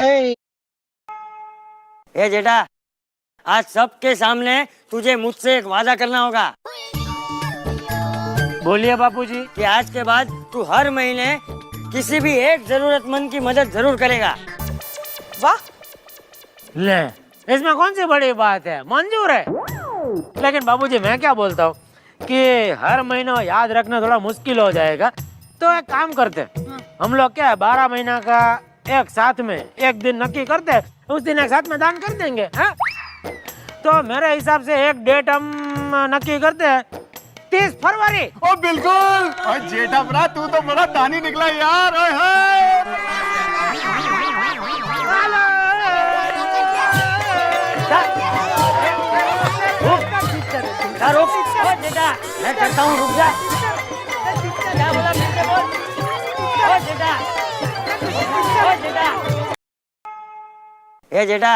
ए जेठा, आज सबके सामने तुझे मुझसे एक वादा करना होगा। बोलिए बापूजी। कि आज के बाद तू हर महीने किसी भी एक जरूरतमंद की मदद जरूर करेगा। वाह, ले, इसमें कौन सी बड़ी बात है, मंजूर है। लेकिन बाबूजी मैं क्या बोलता हूँ कि हर महीना याद रखना थोड़ा मुश्किल हो जाएगा, तो एक काम करते हम लोग क्या 12 महीना का एक साथ में एक दिन नक्की करते हैं, उस दिन एक साथ में दान कर देंगे है? तो मेरे हिसाब से एक डेट हम नक्की करते हैं 30 फरवरी। ओ बिल्कुल। और जेठा भरा तू तो बड़ा दानी निकला यार। ओए होए। रुक जेठा, मैं करता हूँ, रुक जा। क्या बोला फिर से बोल। ओ जेठा, ए जेठा,